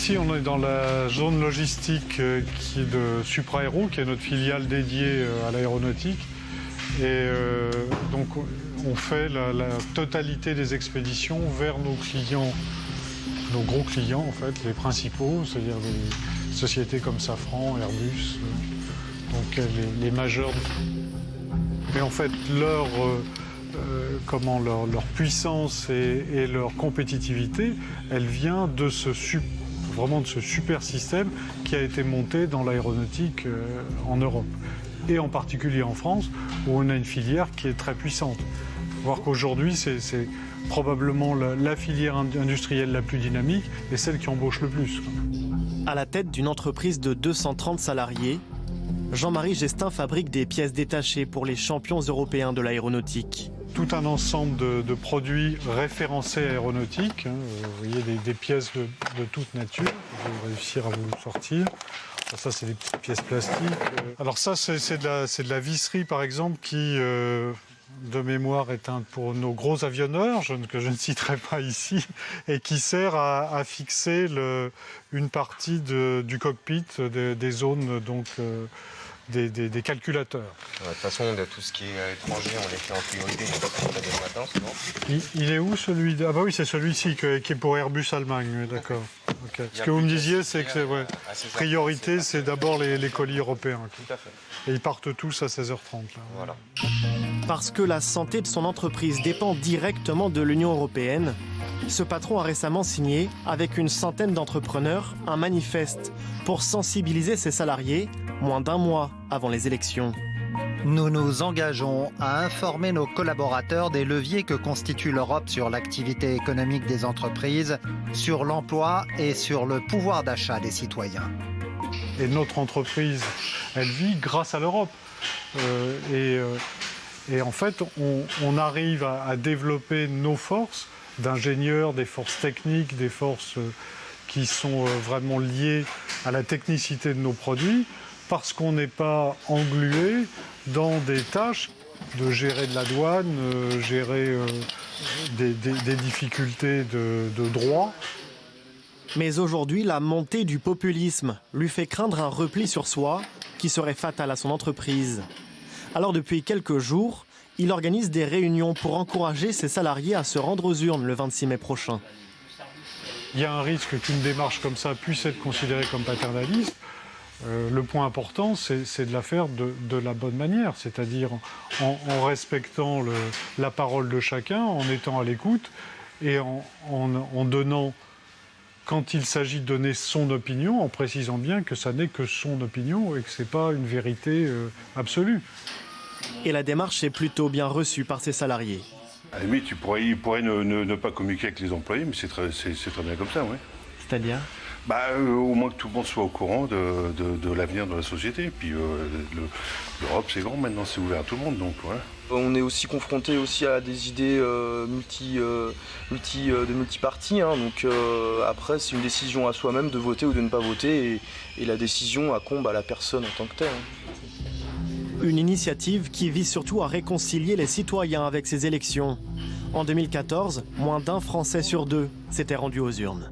Ici, on est dans la zone logistique qui est de Supraéro, qui est notre filiale dédiée à l'aéronautique. Et donc, on fait la totalité des expéditions vers nos clients, nos gros clients, en fait, les principaux, c'est-à-dire des sociétés comme Safran, Airbus, donc les majeurs. Et en fait, leur puissance et leur compétitivité, elle vient de vraiment de ce super système qui a été monté dans l'aéronautique en Europe. Et en particulier en France, où on a une filière qui est très puissante. Il faut voir qu'aujourd'hui, c'est probablement la filière industrielle la plus dynamique et celle qui embauche le plus. À la tête d'une entreprise de 230 salariés, Jean-Marie Gestin fabrique des pièces détachées pour les champions européens de l'aéronautique. Tout un ensemble de produits référencés aéronautiques. Vous voyez des pièces de toute nature. Je vais réussir à vous le sortir. Ça, c'est des petites pièces plastiques. Alors ça, c'est de la visserie, par exemple, qui, de mémoire, est un pour nos gros avionneurs, que je ne citerai pas ici, et qui sert à fixer une partie du cockpit, des zones, donc, des calculateurs. De toute façon, de tout ce qui est étranger, on les fait en priorité. Le matin, souvent. Il est où celui de... Ah bah oui, c'est celui-ci qui est pour Airbus Allemagne, d'accord. Okay. Ce que vous me disiez, c'est que priorité, c'est d'abord les colis européens. Tout à fait. Et ils partent tous à 16h30. Là. Voilà. Parce que la santé de son entreprise dépend directement de l'Union européenne, ce patron a récemment signé, avec une centaine d'entrepreneurs, un manifeste pour sensibiliser ses salariés, moins d'un mois avant les élections. Nous nous engageons à informer nos collaborateurs des leviers que constitue l'Europe sur l'activité économique des entreprises, sur l'emploi et sur le pouvoir d'achat des citoyens. Et notre entreprise, elle vit grâce à l'Europe. Et en fait, on arrive à développer nos forces d'ingénieurs, des forces techniques, des forces qui sont vraiment liées à la technicité de nos produits, parce qu'on n'est pas englué dans des tâches de gérer de la douane, gérer des difficultés de droit. Mais aujourd'hui, la montée du populisme lui fait craindre un repli sur soi qui serait fatal à son entreprise. Alors depuis quelques jours, il organise des réunions pour encourager ses salariés à se rendre aux urnes le 26 mai prochain. Il y a un risque qu'une démarche comme ça puisse être considérée comme paternaliste. Le point important, c'est de la faire de la bonne manière, c'est-à-dire en respectant la parole de chacun, en étant à l'écoute et en donnant, quand il s'agit de donner son opinion, en précisant bien que ça n'est que son opinion et que ce n'est pas une vérité absolue. Et la démarche est plutôt bien reçue par ses salariés. À la limite, il pourrait ne pas communiquer avec les employés, mais c'est très bien comme ça, oui. C'est-à-dire ? Au moins que tout le monde soit au courant de l'avenir de la société. Et puis l'Europe, c'est grand maintenant, c'est ouvert à tout le monde, donc voilà. On est aussi confronté aussi à des idées de multipartis. Donc après, c'est une décision à soi-même de voter ou de ne pas voter. Et la décision incombe à la personne en tant que telle. Une initiative qui vise surtout à réconcilier les citoyens avec ces élections. En 2014, moins d'un Français sur deux s'était rendu aux urnes.